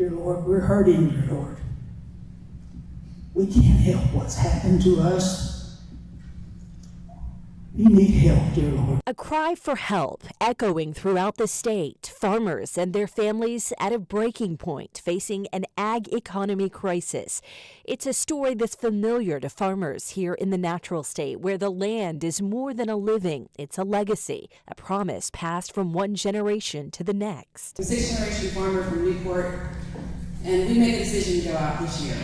Dear Lord, we're hurting, dear Lord. We can't help what's happened to us. We need help, dear Lord. A cry for help echoing throughout the state. Farmers and their families at a breaking point, facing an ag economy crisis. It's a story that's familiar to farmers here in the natural state, where the land is more than a living. It's a legacy, a promise passed from one generation to the next. I'm a sixth-generation farmer from Newport, and we made the decision to go out this year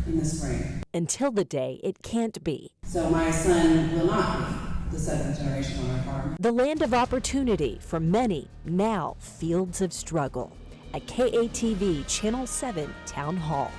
in the spring. Until the day it can't be. So my son will not be the seventh generation on our farm. The land of opportunity for many, now fields of struggle. At KATV Channel 7 Town Hall.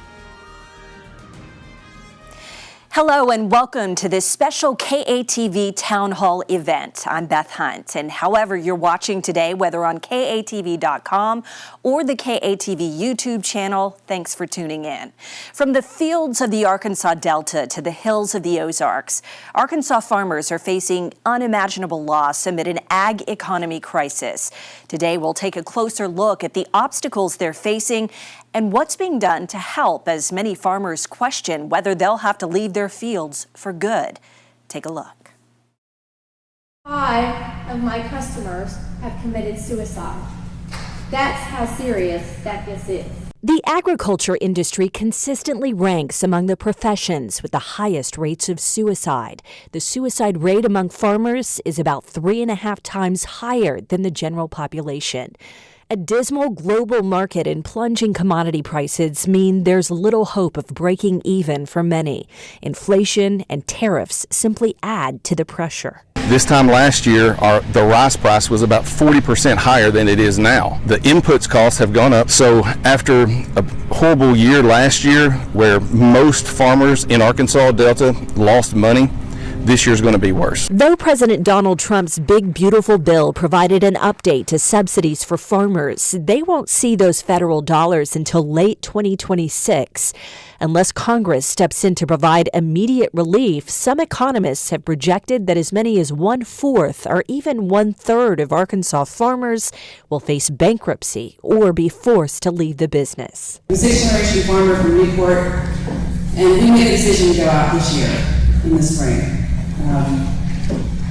Hello and welcome to this special KATV Town Hall event. I'm Beth Hunt, and however you're watching today, whether on KATV.com or the KATV YouTube channel, thanks for tuning in. From the fields of the Arkansas Delta to the hills of the Ozarks, Arkansas farmers are facing unimaginable loss amid an ag economy crisis. Today, we'll take a closer look at the obstacles they're facing and what's being done to help as many farmers question whether they'll have to leave their fields for good. Take a look. 5 of my customers have committed suicide. That's how serious that this is. The agriculture industry consistently ranks among the professions with the highest rates of suicide. The suicide rate among farmers is about 3.5 times higher than the general population. A dismal global market and plunging commodity prices mean there's little hope of breaking even for many. Inflation and tariffs simply add to the pressure. This time last year, the rice price was about 40% higher than it is now. The inputs costs have gone up. So after a horrible year last year where most farmers in Arkansas Delta lost money, this year's going to be worse. Though President Donald Trump's big, beautiful bill provided an update to subsidies for farmers, they won't see those federal dollars until late 2026. Unless Congress steps in to provide immediate relief, some economists have projected that as many as 1/4 or even 1/3 of Arkansas farmers will face bankruptcy or be forced to leave the business. I'm a sixth-generation farmer from Newport, and we made the decision to go out this year in the spring.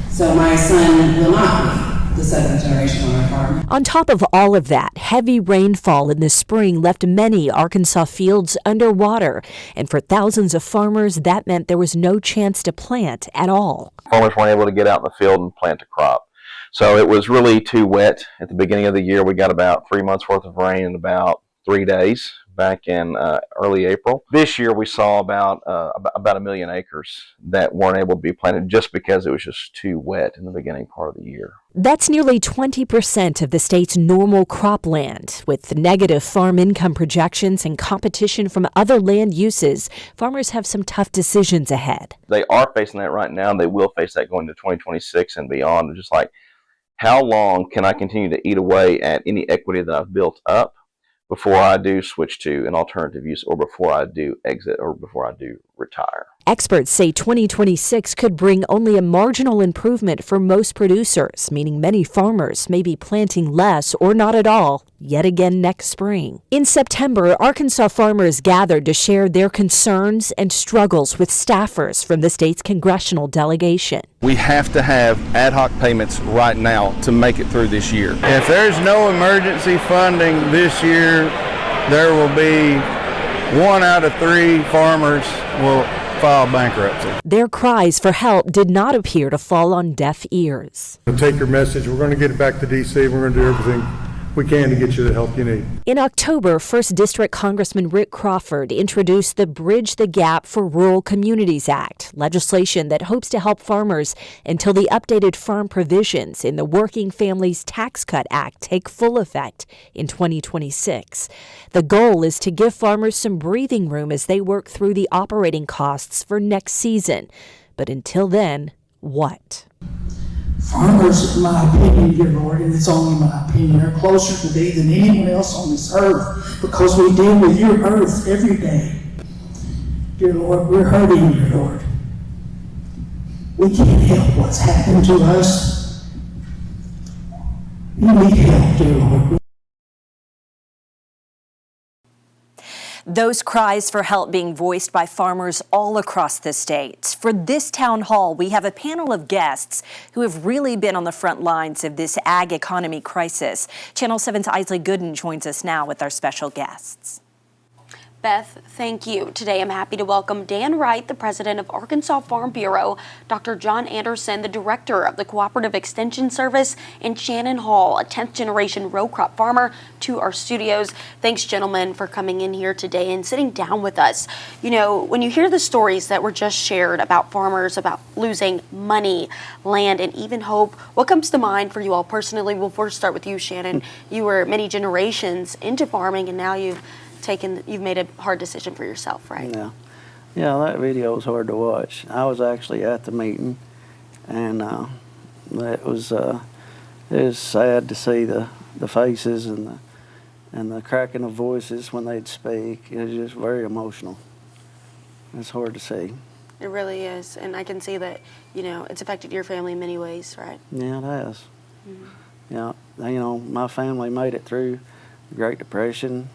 So my son will not be the seventh generation on our farm. On top of all of that, heavy rainfall in the spring left many Arkansas fields underwater. And for thousands of farmers, that meant there was no chance to plant at all. Farmers weren't able to get out in the field and plant a crop. So it was really too wet. At the beginning of the year, we got about 3 months worth of rain in about 3 days back in early April. This year we saw about 1 million acres that weren't able to be planted just because it was just too wet in the beginning part of the year. That's nearly 20% of the state's normal cropland. With negative farm income projections and competition from other land uses, farmers have some tough decisions ahead. They are facing that right now, and they will face that going to 2026 and beyond. Just like, how long can I continue to eat away at any equity that I've built up before I do switch to an alternative use, or before I do exit, or before I do retire? Experts say 2026 could bring only a marginal improvement for most producers, meaning many farmers may be planting less or not at all yet again next spring. In September, Arkansas farmers gathered to share their concerns and struggles with staffers from the state's congressional delegation. We have to have ad hoc payments right now to make it through this year. If there's no emergency funding this year, there will be 1 out of 3 farmers will file bankruptcy. Their cries for help did not appear to fall on deaf ears. Take your message. We're going to get it back to D.C. We're going to do everything we can to get you the help you need. In October, 1st District Congressman Rick Crawford introduced the Bridge the Gap for Rural Communities Act, legislation that hopes to help farmers until the updated farm provisions in the Working Families Tax Cut Act take full effect in 2026. The goal is to give farmers some breathing room as they work through the operating costs for next season. But until then, what? Farmers, in my opinion, dear Lord, and it's only my opinion, are closer to Thee than anyone else on this earth, because we deal with Your earth every day. Dear Lord, we're hurting, dear Lord. We can't help what's happened to us. We need help, dear Lord. Those cries for help being voiced by farmers all across the state. For this town hall, we have a panel of guests who have really been on the front lines of this ag economy crisis. Channel 7's Isley Gooden joins us now with our special guests. Beth, thank you. Today I'm happy to welcome Dan Wright, the president of Arkansas Farm Bureau, Dr. John Anderson, the director of the Cooperative Extension Service, and Shannon Hall, a 10th generation row crop farmer, to our studios. Thanks, gentlemen, for coming in here today and sitting down with us. You know, when you hear the stories that were just shared about farmers, about losing money, land, and even hope, what comes to mind for you all personally? We'll first start with you, Shannon. You were many generations into farming, and now you've made a hard decision for yourself, right? Yeah, that video was hard to watch. I was actually at the meeting, and it was sad to see the faces and the cracking of voices when they'd speak. It was just very emotional. It's hard to see. It really is, and I can see that, you know, it's affected your family in many ways, right? Yeah, it has. Yeah, you know, my family made it through the Great Depression,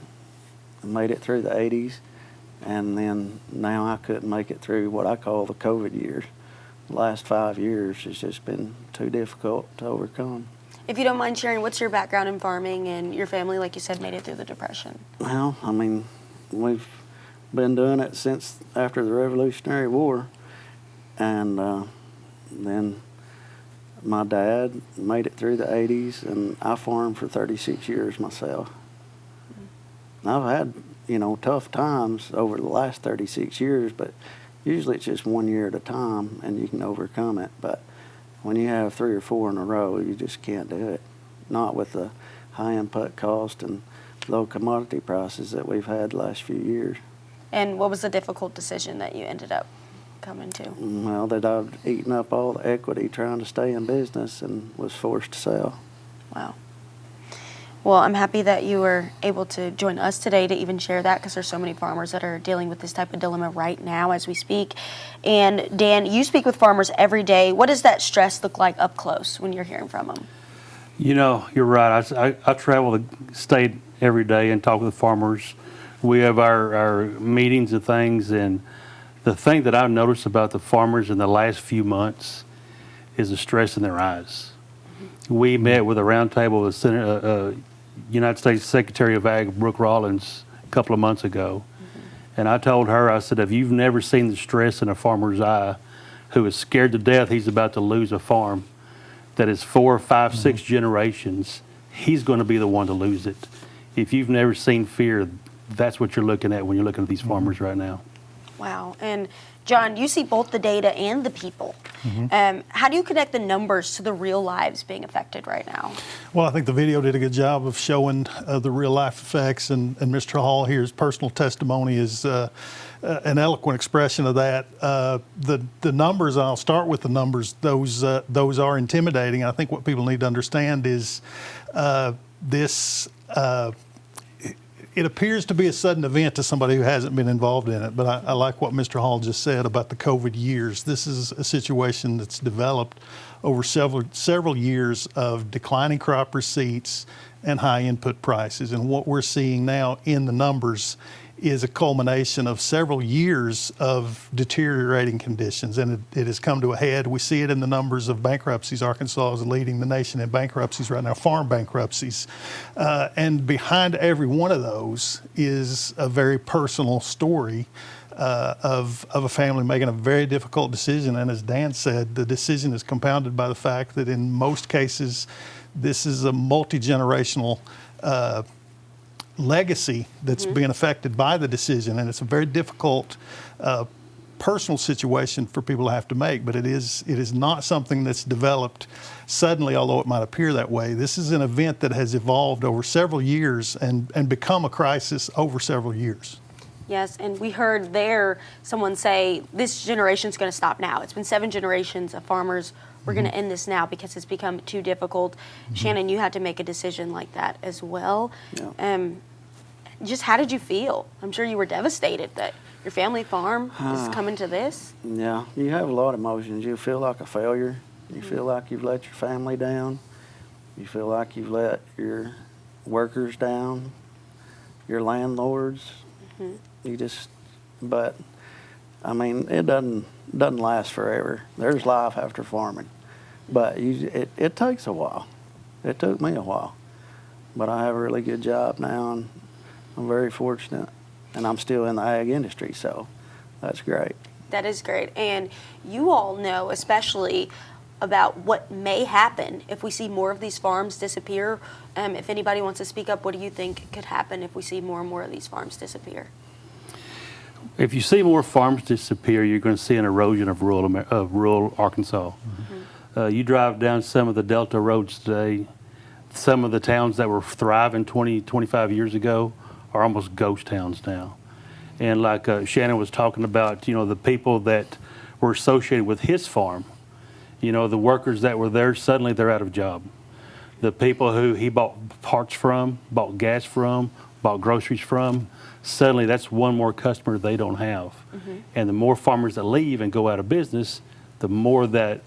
made it through the 80s, and then now I couldn't make it through what I call the COVID years. The last 5 years has just been too difficult to overcome. If you don't mind sharing, what's your background in farming, and your family, like you said, made it through the Depression? Well, I mean, we've been doing it since after the Revolutionary War, and then my dad made it through the 80s, and I farmed for 36 years myself. I've had, you know, tough times over the last 36 years, but usually it's just 1 year at a time and you can overcome it. But when you have 3 or 4 in a row, you just can't do it. Not with the high input cost and low commodity prices that we've had the last few years. And what was the difficult decision that you ended up coming to? Well, that I've eaten up all the equity trying to stay in business and was forced to sell. Wow. Well, I'm happy that you were able to join us today to even share that, because there's so many farmers that are dealing with this type of dilemma right now as we speak. And Dan, you speak with farmers every day. What does that stress look like up close when you're hearing from them? You know, you're right. I travel the state every day and talk with farmers. We have our meetings and things, and the thing that I've noticed about the farmers in the last few months is the stress in their eyes. We met with a roundtable with United States Secretary of Ag, Brooke Rollins, a couple of months ago. And I told her, I said, if you've never seen the stress in a farmer's eye who is scared to death he's about to lose a farm that is 4, 5, 6 generations, he's going to be the one to lose it. If you've never seen fear, that's what you're looking at when you're looking at these farmers right now. Wow. And John, you see both the data and the people. How do you connect the numbers to the real lives being affected right now? Well, I think the video did a good job of showing the real life effects, and Mr. Hall here's personal testimony is an eloquent expression of that. The numbers, and I'll start with the numbers, those are intimidating. I think what people need to understand is it appears to be a sudden event to somebody who hasn't been involved in it, but I like what Mr. Hall just said about the COVID years. This is a situation that's developed over several years of declining crop receipts and high input prices. And what we're seeing now in the numbers is a culmination of several years of deteriorating conditions, and it has come to a head. We see it in the numbers of bankruptcies. Arkansas is leading the nation in bankruptcies right now, farm bankruptcies. And behind every one of those is a very personal story of a family making a very difficult decision. And as Dan said, the decision is compounded by the fact that in most cases, this is a multi-generational legacy that's being affected by the decision, and it's a very difficult personal situation for people to have to make, but it is not something that's developed suddenly, although it might appear that way. This is an event that has evolved over several years and become a crisis over several years. Yes, and we heard there someone say, this generation's going to stop now. It's been 7 generations of farmers. We're going to end this now because it's become too difficult. Shannon, you had to make a decision like that as well. Yeah. Just how did you feel? I'm sure you were devastated that your family farm is coming to this. Yeah, you have a lot of emotions. You feel like a failure. You feel like you've let your family down. You feel like you've let your workers down, your landlords. But I mean, it doesn't last forever. There's life after farming, but it takes a while. It took me a while, but I have a really good job now, and I'm very fortunate, and I'm still in the ag industry, so that's great. That is great. And you all know especially about what may happen if we see more of these farms disappear. If anybody wants to speak up, what do you think could happen if we see more and more of these farms disappear? If you see more farms disappear, you're going to see an erosion of rural Arkansas. You drive down some of the Delta roads today, some of the towns that were thriving 20, 25 years ago are almost ghost towns now. And like Shannon was talking about, the people that were associated with his farm, the workers that were there, suddenly they're out of job. The people who he bought parts from, bought gas from, bought groceries from, suddenly that's one more customer they don't have. And the more farmers that leave and go out of business, the more that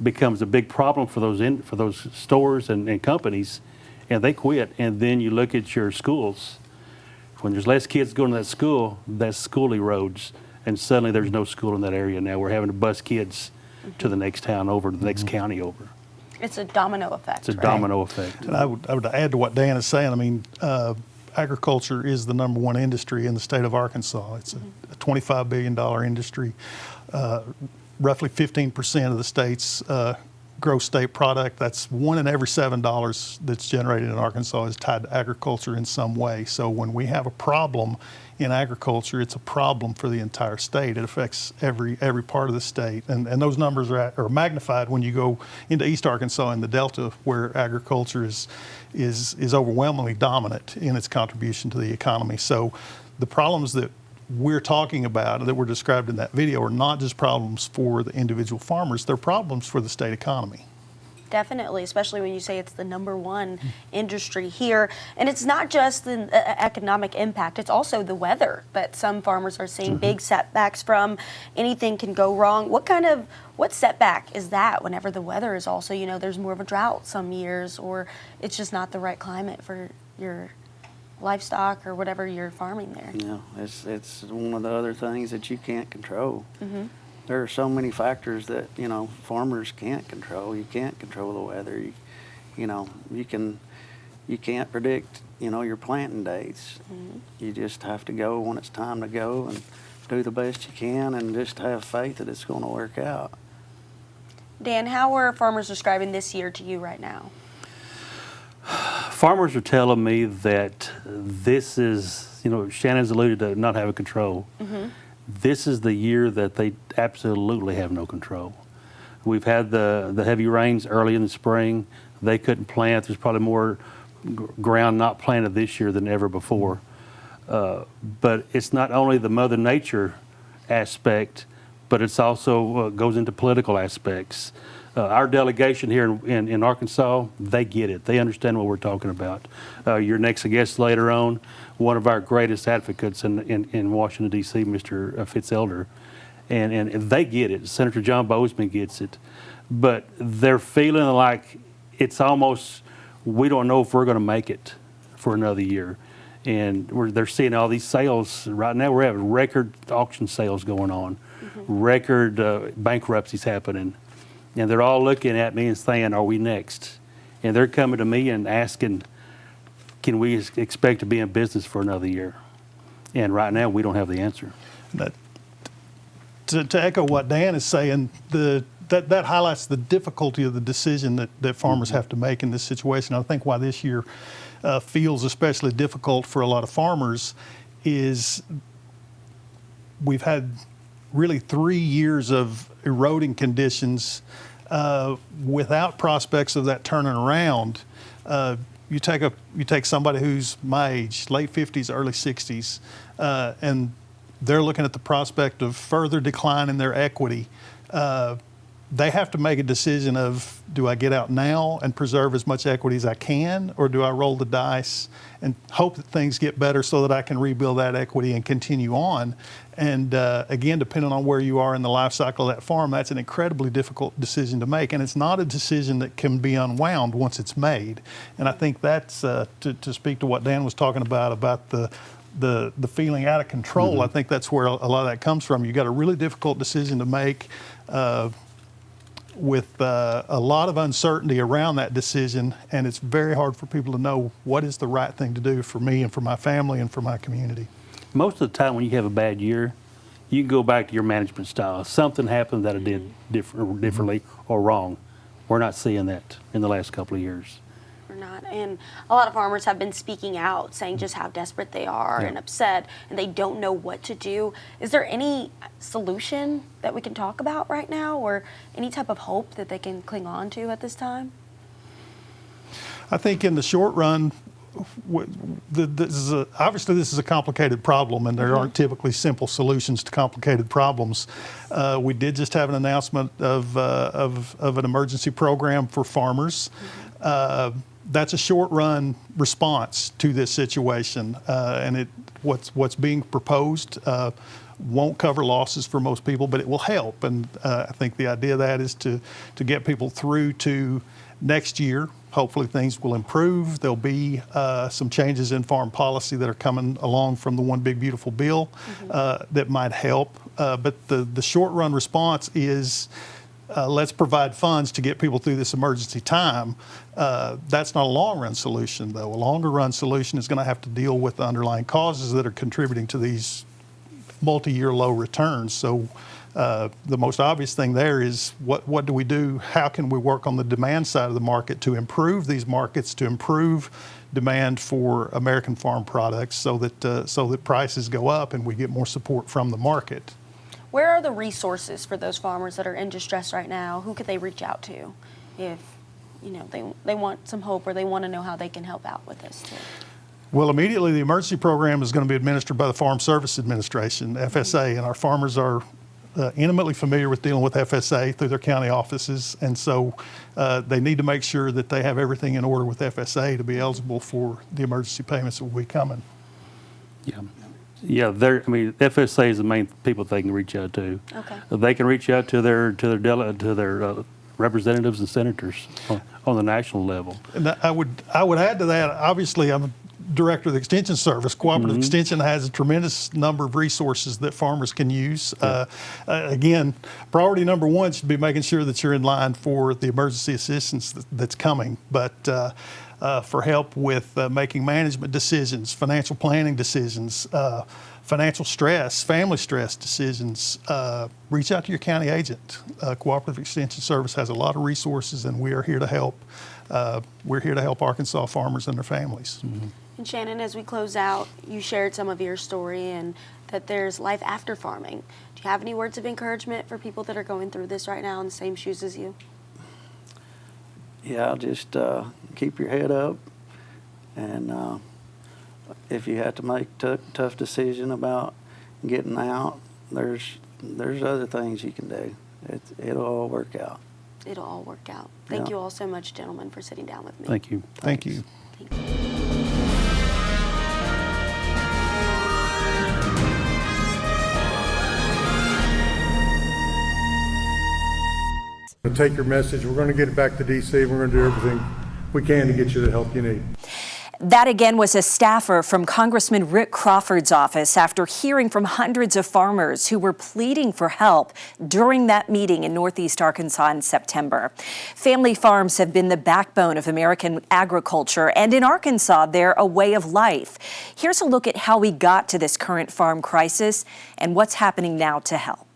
becomes a big problem for those stores and companies, and they quit. And then you look at your schools. When there's less kids going to that school erodes, and suddenly there's no school in that area now. We're having to bus kids to the next town over, the next county over. It's a domino effect. It's a domino effect. And I would add to what Dan is saying. I mean, agriculture is the #1 industry in the state of Arkansas. It's a $25 billion industry. Roughly 15% of the state's gross state product, that's $1 in every $7 that's generated in Arkansas is tied to agriculture in some way. So when we have a problem in agriculture, it's a problem for the entire state. It affects every part of the state. And those numbers are magnified when you go into East Arkansas and the Delta, where agriculture is overwhelmingly dominant in its contribution to the economy. So the problems that we're talking about, that were described in that video, are not just problems for the individual farmers, they're problems for the state economy. Definitely, especially when you say it's the #1 industry here. And it's not just the economic impact, it's also the weather that some farmers are seeing big setbacks from. Anything can go wrong. What setback is that whenever the weather is also, there's more of a drought some years, or it's just not the right climate for your livestock or whatever you're farming there? Yeah, it's one of the other things that you can't control. There are so many factors that farmers can't control. You can't control the weather. You can't predict your planting dates. You just have to go when it's time to go and do the best you can and just have faith that it's going to work out. Dan, how are farmers describing this year to you right now? Farmers are telling me that this is, Shannon's alluded to not having control. This is the year that they absolutely have no control. We've had the heavy rains early in the spring. They couldn't plant. There's probably more ground not planted this year than ever before. But it's not only the Mother Nature aspect, but it's also goes into political aspects. Our delegation here in Arkansas, they get it. They understand what we're talking about. Your next guest later on, one of our greatest advocates in Washington, D.C., Mr. Fitzelder, and they get it. Senator John Bozeman gets it. But they're feeling like it's almost, we don't know if we're going to make it for another year. And they're seeing all these sales. Right now we're having record auction sales going on, record bankruptcies happening. And they're all looking at me and saying, are we next? And they're coming to me and asking, can we expect to be in business for another year? And right now, we don't have the answer. To echo what Dan is saying, that highlights the difficulty of the decision that farmers have to make in this situation. I think why this year feels especially difficult for a lot of farmers is we've had really 3 years of eroding conditions without prospects of that turning around. You take somebody who's my age, late 50s, early 60s, and they're looking at the prospect of further decline in their equity. They have to make a decision of, do I get out now and preserve as much equity as I can, or do I roll the dice and hope that things get better so that I can rebuild that equity and continue on? And again, depending on where you are in the life cycle of that farm, that's an incredibly difficult decision to make. And it's not a decision that can be unwound once it's made. And I think that's, to speak to what Dan was talking about the the feeling out of control. I think that's where a lot of that comes from. You got a really difficult decision to make with a lot of uncertainty around that decision, and it's very hard for people to know what is the right thing to do for me and for my family and for my community. Most of the time when you have a bad year, you can go back to your management style. If something happened that it did differently or wrong. We're not seeing that in the last couple of years. We're not. And a lot of farmers have been speaking out, saying just how desperate they are and upset, and they don't know what to do. Is there any solution that we can talk about right now, or any type of hope that they can cling on to at this time? I think in the short run, obviously this is a complicated problem, and there aren't typically simple solutions to complicated problems. We did just have an announcement of an emergency program for farmers. That's a short-run response to this situation, and what's being proposed won't cover losses for most people, but it will help. And I think the idea of that is to get people through to next year. Hopefully things will improve. There'll be some changes in farm policy that are coming along from the One Big Beautiful Bill that might help. But the short-run response is let's provide funds to get people through this emergency time. That's not a long-run solution, though. A longer-run solution is going to have to deal with the underlying causes that are contributing to these multi-year low returns. So the most obvious thing there is what do we do? How can we work on the demand side of the market to improve these markets, to improve demand for American farm products so that prices go up and we get more support from the market? Where are the resources for those farmers that are in distress right now? Who could they reach out to if they want some hope, or they want to know how they can help out with this too? Well, immediately the emergency program is going to be administered by the Farm Service Administration, FSA, and our farmers are intimately familiar with dealing with FSA through their county offices, and so they need to make sure that they have everything in order with FSA to be eligible for the emergency payments that will be coming. Yeah, FSA is the main people they can reach out to. Okay. They can reach out to their representatives and senators on the national level. And I would add to that. Obviously, I'm a director of the Extension Service. Cooperative Extension has a tremendous number of resources that farmers can use. Again, priority number one should be making sure that you're in line for the emergency assistance that's coming. But for help with making management decisions, financial planning decisions, financial stress, family stress decisions, reach out to your county agent. Cooperative Extension Service has a lot of resources, and we are here to help. We're here to help Arkansas farmers and their families. And Shannon, as we close out, you shared some of your story and that there's life after farming. Do you have any words of encouragement for people that are going through this right now in the same shoes as you? Yeah, just keep your head up, and if you have to make tough decision about getting out, there's other things you can do. It'll all work out. It'll all work out. Thank you all so much, gentlemen, for sitting down with me. Thank you. Thank you. Thank you. To take your message, we're going to get it back to DC. We're going to do everything we can to get you the help you need. That again was a staffer from Congressman Rick Crawford's office after hearing from hundreds of farmers who were pleading for help during that meeting in Northeast Arkansas in September. Family farms have been the backbone of American agriculture, and in Arkansas, they're a way of life. Here's a look at how we got to this current farm crisis and what's happening now to help.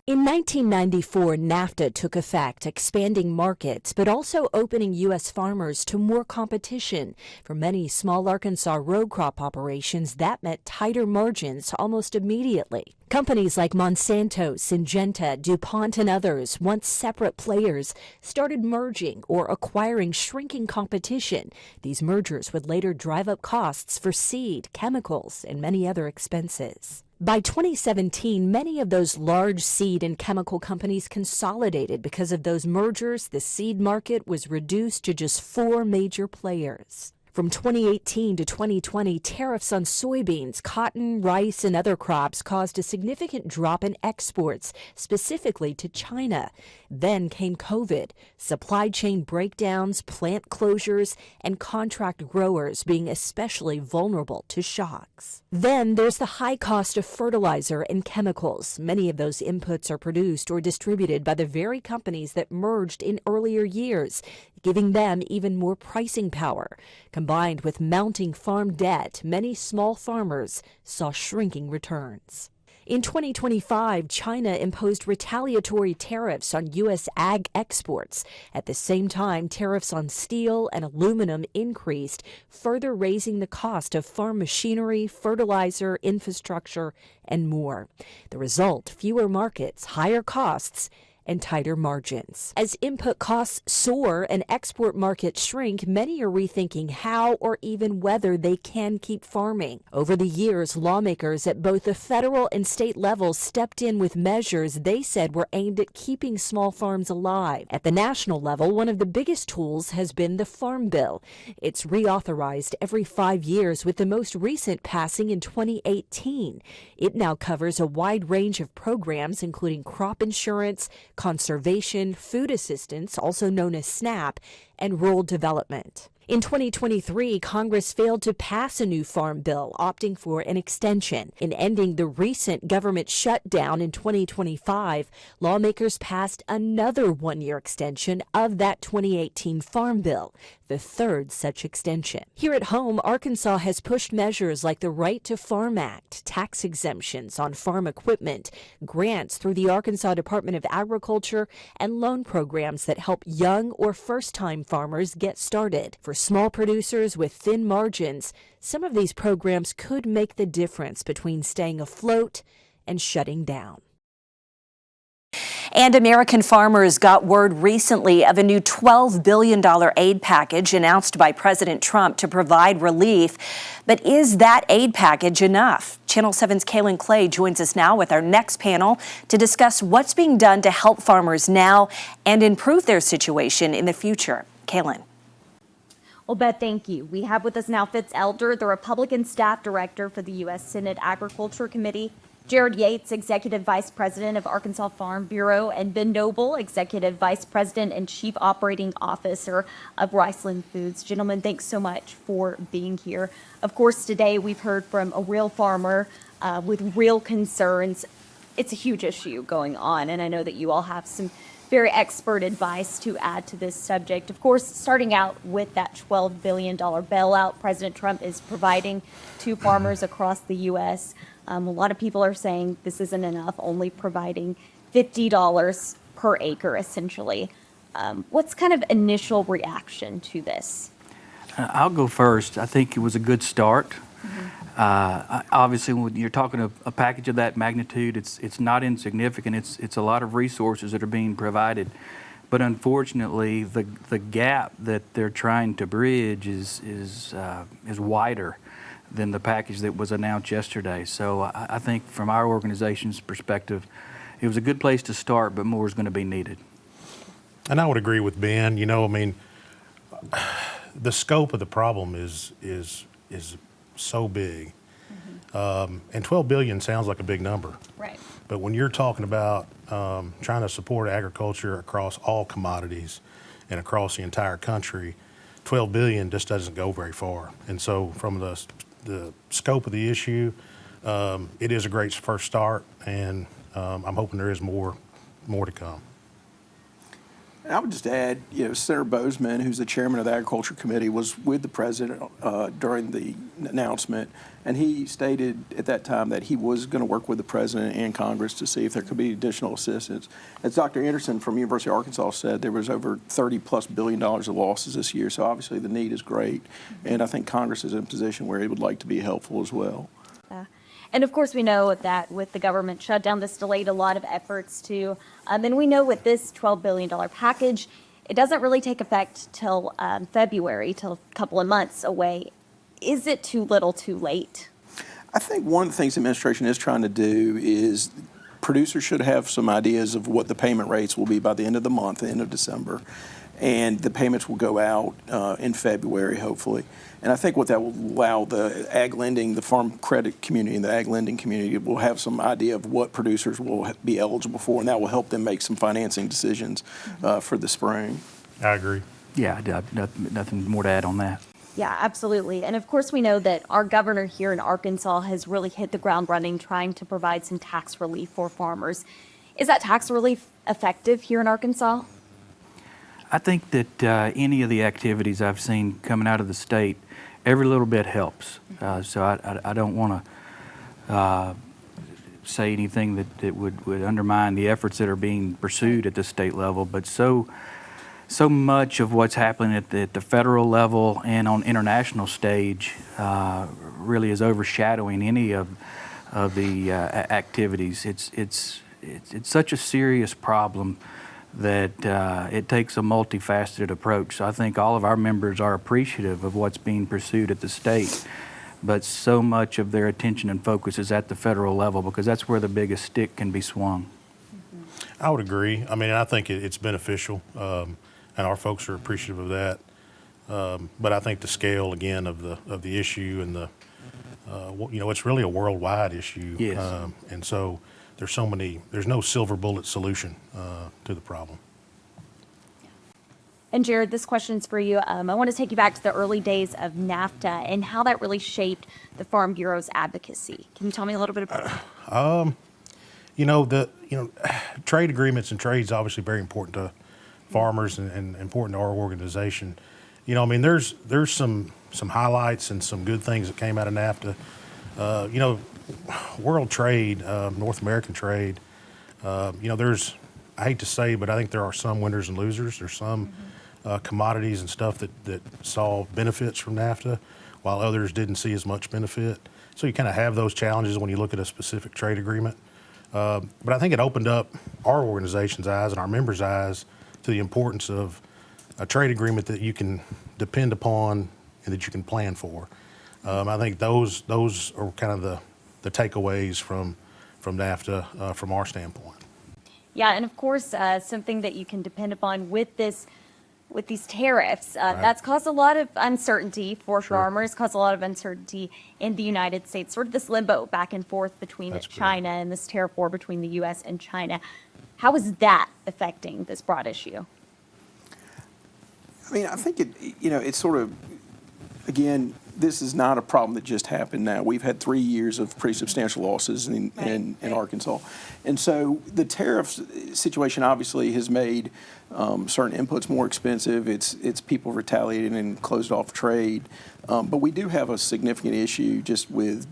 In 1994, NAFTA took effect, expanding markets, but also opening U.S. farmers to more competition. For many small Arkansas row crop operations, that meant tighter margins almost immediately. Companies like Monsanto, Syngenta, DuPont, and others, once separate players, started merging or acquiring shrinking competition. These mergers would later drive up costs for seed, chemicals, and many other expenses. By 2017, many of those large seed and chemical companies consolidated. Because of those mergers, the seed market was reduced to just 4 major players. From 2018 to 2020, tariffs on soybeans, cotton, rice, and other crops caused a significant drop in exports, specifically to China. Then came COVID, supply chain breakdowns, plant closures, and contract growers being especially vulnerable to shocks. Then there's the high cost of fertilizer and chemicals. Many of those inputs are produced or distributed by the very companies that merged in earlier years, giving them even more pricing power. Combined with mounting farm debt, many small farmers saw shrinking returns. In 2025, China imposed retaliatory tariffs on U.S. ag exports. At the same time, tariffs on steel and aluminum increased, further raising the cost of farm machinery, fertilizer, infrastructure, and more. The result, fewer markets, higher costs, and tighter margins. As input costs soar and export markets shrink, many are rethinking how or even whether they can keep farming. Over the years, lawmakers at both the federal and state levels stepped in with measures they said were aimed at keeping small farms alive. At the national level, one of the biggest tools has been the Farm Bill. It's reauthorized every 5 years, with the most recent passing in 2018. It now covers a wide range of programs, including crop insurance, conservation, food assistance, also known as SNAP, and rural development. In 2023, Congress failed to pass a new farm bill, opting for an extension. In ending the recent government shutdown in 2025, lawmakers passed another one-year extension of that 2018 farm bill, the third such extension. Here at home, Arkansas has pushed measures like the Right to Farm Act, tax exemptions on farm equipment, grants through the Arkansas Department of Agriculture, and loan programs that help young or first-time farmers get started. For small producers with thin margins, some of these programs could make the difference between staying afloat and shutting down. And American farmers got word recently of a new $12 billion aid package announced by President Trump to provide relief. But is that aid package enough? Channel 7's Kaylin Clay joins us now with our next panel to discuss what's being done to help farmers now and improve their situation in the future. Kaylin. Well, Beth, thank you. We have with us now Fitz Elder, the Republican staff director for the U.S. Senate Agriculture Committee, Jared Yates, Executive Vice President of Arkansas Farm Bureau, and Ben Noble, Executive Vice President and Chief Operating Officer of Riceland Foods. Gentlemen, thanks so much for being here. Of course, today we've heard from a real farmer with real concerns. It's a huge issue going on, and I know that you all have some very expert advice to add to this subject. Of course, starting out with that $12 billion bailout President Trump is providing to farmers across the U.S. A lot of people are saying this isn't enough, only providing $50 per acre, essentially. What's kind of initial reaction to this? I'll go first. I think it was a good start. Obviously, when you're talking a package of that magnitude, it's not insignificant. It's a lot of resources that are being provided. But unfortunately, the gap that they're trying to bridge is wider than the package that was announced yesterday. So I think from our organization's perspective, it was a good place to start, but more is going to be needed. And I would agree with Ben. You know, I mean, the scope of the problem is so big. And $12 billion sounds like a big number. Right. But when you're talking about trying to support agriculture across all commodities and across the entire country, $12 billion just doesn't go very far. And so from the scope of the issue, it is a great first start, and I'm hoping there is more to come. I would just add, Senator Bozeman, who's the chairman of the Agriculture Committee, was with the president during the announcement, and he stated at that time that he was going to work with the president and Congress to see if there could be additional assistance. As Dr. Anderson from University of Arkansas said, there was over $30+ billion of losses this year, so obviously the need is great, and I think Congress is in a position where it would like to be helpful as well. And of course, we know that with the government shutdown, this delayed a lot of efforts too. And we know with this $12 billion package, it doesn't really take effect till February, till a couple of months away. Is it too little, too late? I think one of the things the administration is trying to do is producers should have some ideas of what the payment rates will be by the end of the month, the end of December. and the payments will go out in February, hopefully. And I think what that will allow the ag lending, the farm credit community and the ag lending community will have some idea of what producers will be eligible for, and that will help them make some financing decisions for the spring. I agree. Yeah, nothing more to add on that. Yeah, absolutely. And of course, we know that our governor here in Arkansas has really hit the ground running trying to provide some tax relief for farmers. Is that tax relief effective here in Arkansas? I think that any of the activities I've seen coming out of the state, every little bit helps. So I don't want to say anything that would undermine the efforts that are being pursued at the state level, but so much of what's happening at the federal level and on international stage really is overshadowing any of the activities. It's such a serious problem that it takes a multifaceted approach. So I think all of our members are appreciative of what's being pursued at the state, but so much of their attention and focus is at the federal level because that's where the biggest stick can be swung. I would agree. I mean, I think it's beneficial, and our folks are appreciative of that. But I think the scale again of the issue and it's really a worldwide issue. Yes. And so there's no silver bullet solution to the problem. And Jared, this question's for you. I want to take you back to the early days of NAFTA and how that really shaped the Farm Bureau's advocacy. Can you tell me a little bit about that? Trade agreements and trade is obviously very important to farmers and important to our organization. There's some highlights and some good things that came out of NAFTA. World trade, North American trade, I hate to say, but I think there are some winners and losers. There's some commodities and stuff that saw benefits from NAFTA, while others didn't see as much benefit. So you kind of have those challenges when you look at a specific trade agreement. But I think it opened up our organization's eyes and our members' eyes to the importance of a trade agreement that you can depend upon and that you can plan for. I think those are kind of the takeaways from NAFTA from our standpoint. Yeah, and of course, something that you can depend upon with these tariffs, that's caused a lot of uncertainty for farmers, caused a lot of uncertainty in the United States, sort of this limbo back and forth between China and this tariff war between the U.S. and China. How is that affecting this broad issue? I mean, I think it's sort of, again, this is not a problem that just happened now. We've had 3 years of pretty substantial losses in Arkansas. And so the tariff situation obviously has made certain inputs more expensive. It's people retaliating and closed off trade. But we do have a significant issue just with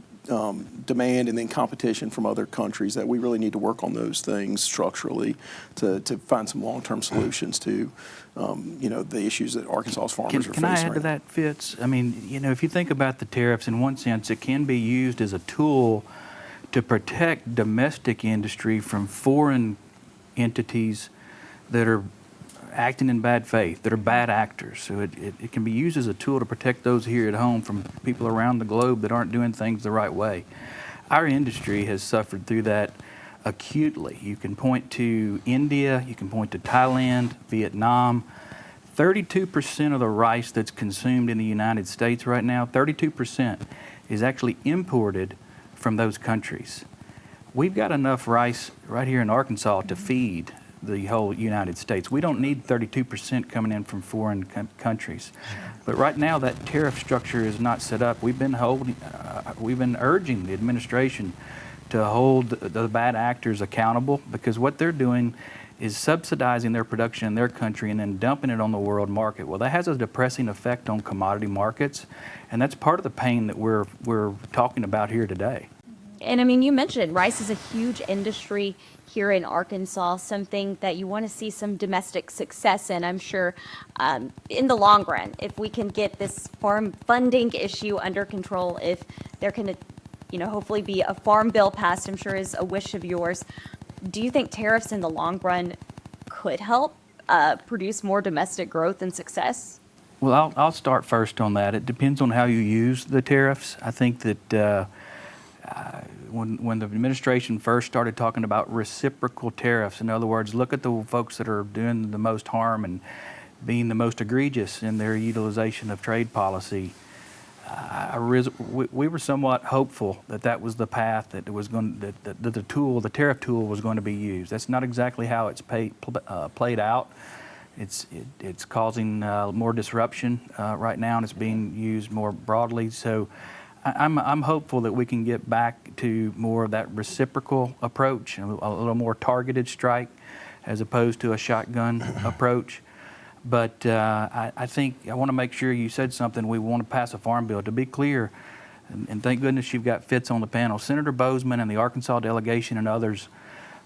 demand and then competition from other countries that we really need to work on those things structurally to find some long-term solutions to the issues that Arkansas's farmers are facing. Can I add to that, Fitz? I mean, if you think about the tariffs, in one sense, it can be used as a tool to protect domestic industry from foreign entities that are acting in bad faith, that are bad actors. So it can be used as a tool to protect those here at home from people around the globe that aren't doing things the right way. Our industry has suffered through that acutely. You can point to India, you can point to Thailand, Vietnam. 32% of the rice that's consumed in the United States right now, 32% is actually imported from those countries. We've got enough rice right here in Arkansas to feed the whole United States. We don't need 32% coming in from foreign countries. But right now that tariff structure is not set up. We've been urging the administration to hold the bad actors accountable, because what they're doing is subsidizing their production in their country and then dumping it on the world market. Well, that has a depressing effect on commodity markets, and that's part of the pain that we're talking about here today. And I mean, you mentioned rice is a huge industry here in Arkansas, something that you want to see some domestic success in, I'm sure, in the long run. If we can get this farm funding issue under control, if there can, hopefully be a farm bill passed, I'm sure is a wish of yours. Do you think tariffs in the long run could help produce more domestic growth and success? Well, I'll start first on that. It depends on how you use the tariffs. I think that when the administration first started talking about reciprocal tariffs, in other words, look at the folks that are doing the most harm and being the most egregious in their utilization of trade policy. We were somewhat hopeful that that was the path that it was going that the tariff tool was going to be used. That's not exactly how it's played out. It's causing more disruption right now, and it's being used more broadly. So I'm hopeful that we can get back to more of that reciprocal approach, a little more targeted strike, as opposed to a shotgun approach. But I think I want to make sure you said something. We want to pass a farm bill. To be clear, and thank goodness you've got Fitz on the panel, Senator Bozeman and the Arkansas delegation and others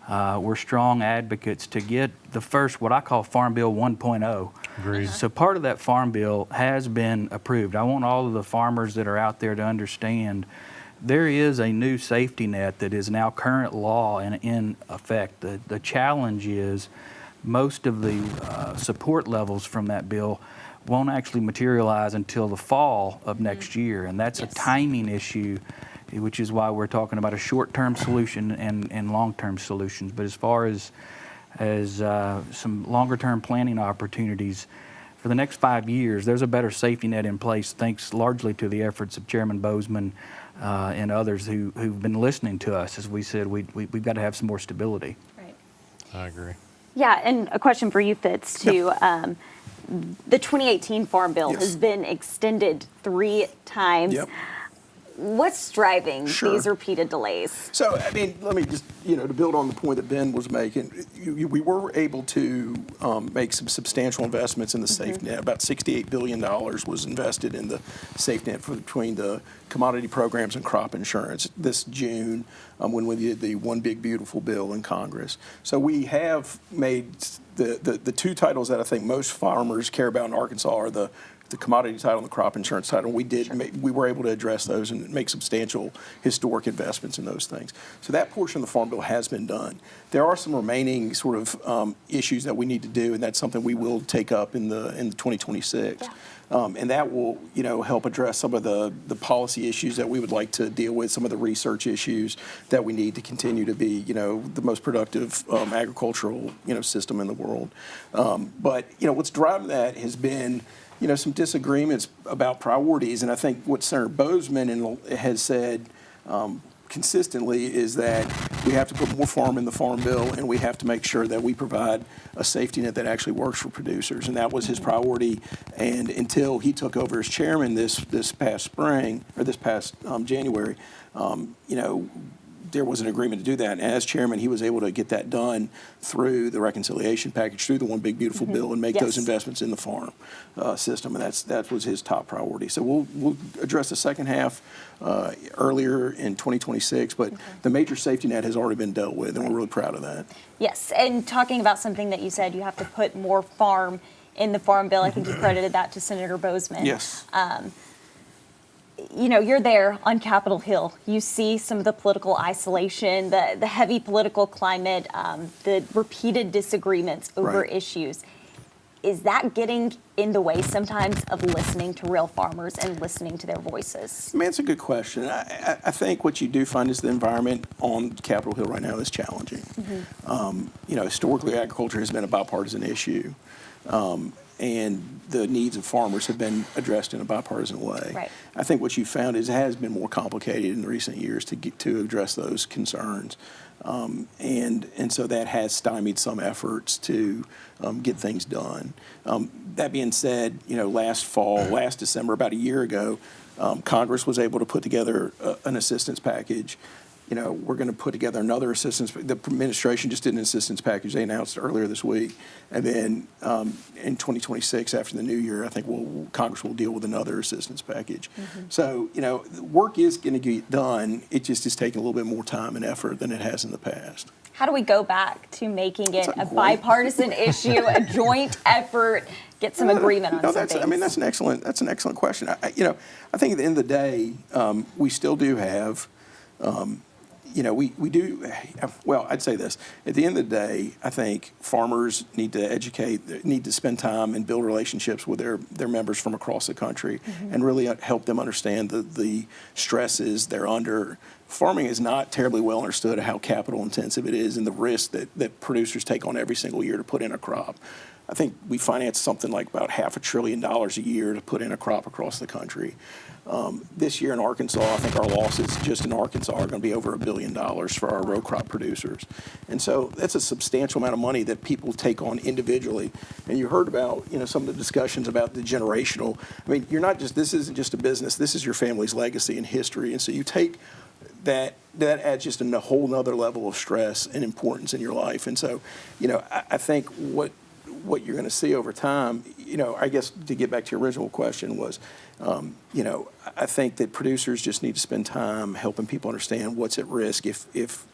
were strong advocates to get the first, what I call Farm Bill 1.0. Agreed. So part of that farm bill has been approved. I want all of the farmers that are out there to understand there is a new safety net that is now current law and in effect. The challenge is most of the support levels from that bill won't actually materialize until the fall of next year, and that's a timing issue, which is why we're talking about a short-term solution and long-term solutions. But as far as some longer-term planning opportunities, for the next 5 years, there's a better safety net in place, thanks largely to the efforts of Chairman Bozeman and others who've been listening to us. As we said, we've got to have some more stability. Right. I agree. Yeah, and a question for you, Fitz, too. The 2018 Farm Bill has been extended 3 times. Yep. What's driving Sure. these repeated delays? So, I mean, let me just, to build on the point that Ben was making, we were able to make some substantial investments in the safety net. About $68 billion was invested in the safety net between the commodity programs and crop insurance this June when we did the One Big Beautiful Bill in Congress. So we have made the 2 titles that I think most farmers care about in Arkansas are the commodity title and the crop insurance title. We were able to address those and make substantial historic investments in those things. So that portion of the Farm Bill has been done. There are some remaining sort of issues that we need to do, and that's something we will take up in the 2026. And that will, help address some of the policy issues that we would like to deal with, some of the research issues that we need to continue to be, the most productive agricultural, system in the world. But what's driving that has been some disagreements about priorities. And I think what Senator Bozeman has said consistently is that we have to put more farm in the Farm Bill, and we have to make sure that we provide a safety net that actually works for producers. And that was his priority. And until he took over as chairman this past spring, or this past January, there was an agreement to do that. And as chairman, he was able to get that done through the reconciliation package, through the One Big Beautiful Bill, and make those investments in the farm system. And that was his top priority. So we'll address the second half earlier in 2026, but the major safety net has already been dealt with, and we're really proud of that. Yes, and talking about something that you said, you have to put more farm in the Farm Bill. I think you credited that to Senator Bozeman. Yes. You're there on Capitol Hill. You see some of the political isolation, the heavy political climate, the repeated disagreements over issues. Is that getting in the way sometimes of listening to real farmers and listening to their voices? I mean, it's a good question. I think what you do find is the environment on Capitol Hill right now is challenging. Historically, agriculture has been a bipartisan issue. And the needs of farmers have been addressed in a bipartisan way. Right. I think what you found is it has been more complicated in recent years to address those concerns. And so that has stymied some efforts to get things done. That being said, last December, about a year ago, Congress was able to put together an assistance package. We're going to put together another assistance. The administration just did an assistance package they announced earlier this week. And then in 2026, after the new year, I think Congress will deal with another assistance package. So, work is going to get done. It just is taking a little bit more time and effort than it has in the past. How do we go back to making it a bipartisan issue, a joint effort, get some agreement on some things? I mean, that's an excellent question. I think at the end of the day, we still do have. I'd say this. At the end of the day, I think farmers need to educate, need to spend time and build relationships with their members from across the country and really help them understand the stresses they're under. Farming is not terribly well understood how capital intensive it is and the risk that producers take on every single year to put in a crop. I think we finance something like about $500 billion a year to put in a crop across the country. This year in Arkansas, I think our losses just in Arkansas are going to be over $1 billion for our row crop producers. And so that's a substantial amount of money that people take on individually. And you heard about, some of the discussions about the generational. I mean, this isn't just a business, this is your family's legacy and history. And so you take that adds just a whole nother level of stress and importance in your life. And so, I think what you're going to see over time, I guess to get back to your original question was, I think that producers just need to spend time helping people understand what's at risk if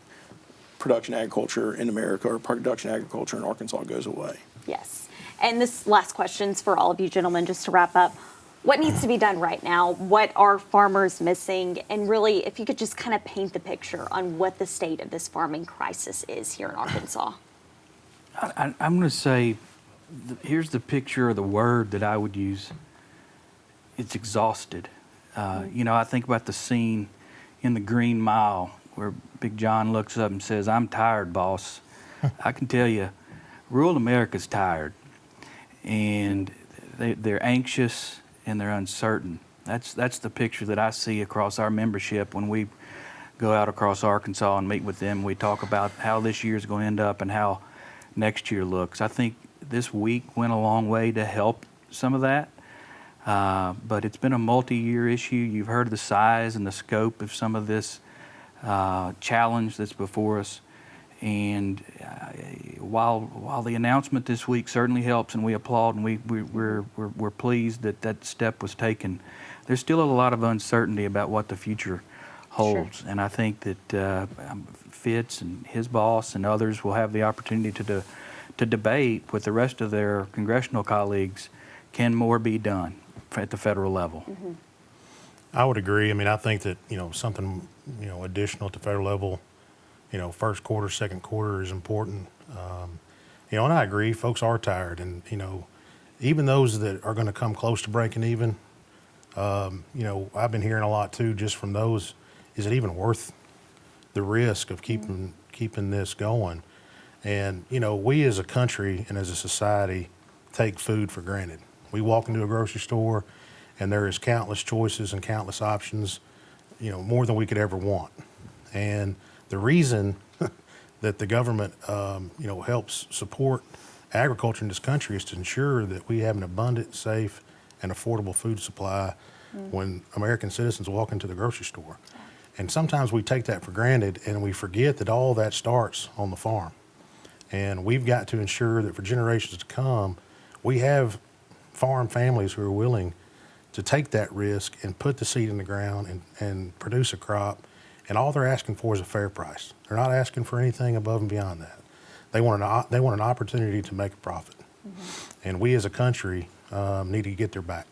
production agriculture in America or production agriculture in Arkansas goes away. Yes. And this last question's for all of you gentlemen, just to wrap up. What needs to be done right now? What are farmers missing? And really, if you could just kind of paint the picture on what the state of this farming crisis is here in Arkansas. I'm going to say, here's the picture or the word that I would use. It's exhausted. I think about the scene in the Green Mile where Big John looks up and says, "I'm tired, boss." I can tell you, rural America's tired. And they're anxious and they're uncertain. That's the picture that I see across our membership when we go out across Arkansas and meet with them. We talk about how this year is going to end up and how next year looks. I think this week went a long way to help some of that. But it's been a multi-year issue. You've heard the size and the scope of some of this challenge that's before us. And while the announcement this week certainly helps, and we applaud, and we're pleased that step was taken, there's still a lot of uncertainty about what the future holds. Sure. And I think that Fitz and his boss and others will have the opportunity to debate with the rest of their congressional colleagues, can more be done at the federal level? Mm-hmm. I would agree. I mean, I think that, something, additional at the federal level, first quarter, second quarter is important. And I agree, folks are tired. And, even those that are going to come close to breaking even, I've been hearing a lot too, just from those, is it even worth the risk of keeping this going? And, we as a country and as a society take food for granted. We walk into a grocery store and there is countless choices and countless options, more than we could ever want. And the reason that the government, helps support agriculture in this country is to ensure that we have an abundant, safe, and affordable food supply when American citizens walk into the grocery store. And sometimes we take that for granted and we forget that all that starts on the farm. And we've got to ensure that for generations to come, we have farm families who are willing to take that risk and put the seed in the ground and produce a crop. And all they're asking for is a fair price. They're not asking for anything above and beyond that. They want an opportunity to make a profit. Mm-hmm. And we as a country need to get their back.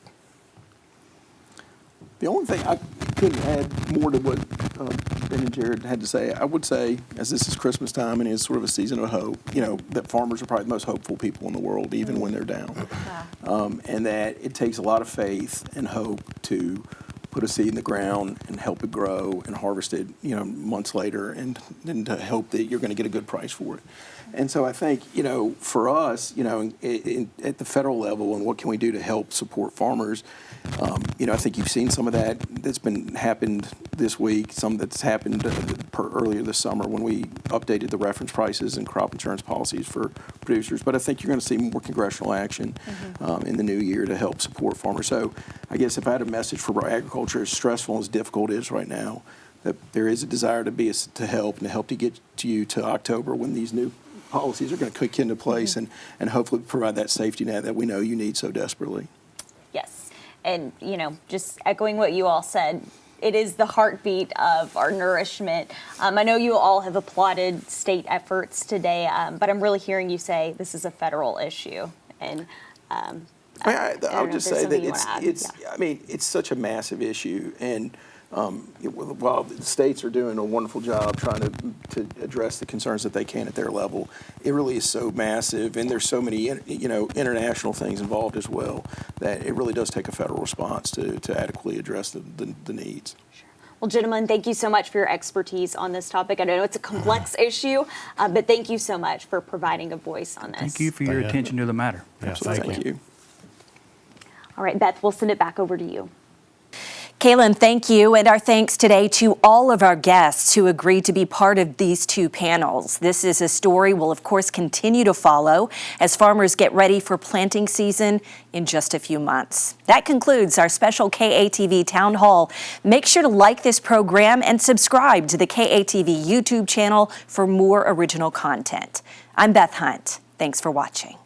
The only thing I could add more to what Ben and Jared had to say, I would say, as this is Christmas time and it's sort of a season of hope, that farmers are probably the most hopeful people in the world, even when they're down. And that it takes a lot of faith and hope to put a seed in the ground and help it grow and harvest it, months later, and to hope that you're going to get a good price for it. And so I think, for us, at the federal level, and what can we do to help support farmers, I think you've seen some of that that's happened this week, some that's happened earlier this summer when we updated the reference prices and crop insurance policies for producers. But I think you're going to see more congressional action in the new year to help support farmers. So I guess if I had a message for agriculture, as stressful and as difficult it is right now, that there is a desire to help and to help to get you to October when these new policies are going to kick into place and hopefully provide that safety net that we know you need so desperately. Yes. And, just echoing what you all said, it is the heartbeat of our nourishment. I know you all have applauded state efforts today, but I'm really hearing you say this is a federal issue. And I would just say that it's such a massive issue. And while the states are doing a wonderful job trying to address the concerns that they can at their level, it really is so massive, and there's so many international things involved as well, that it really does take a federal response to adequately address the needs. Sure. Well, gentlemen, thank you so much for your expertise on this topic. I know it's a complex issue, but thank you so much for providing a voice on this. Thank you for your attention to the matter. Absolutely. Thank you. All right, Beth, we'll send it back over to you. Kaylin, thank you, and our thanks today to all of our guests who agreed to be part of these two panels. This is a story we'll, of course, continue to follow as farmers get ready for planting season in just a few months. That concludes our special KATV Town Hall. Make sure to like this program and subscribe to the KATV YouTube channel for more original content. I'm Beth Hunt. Thanks for watching.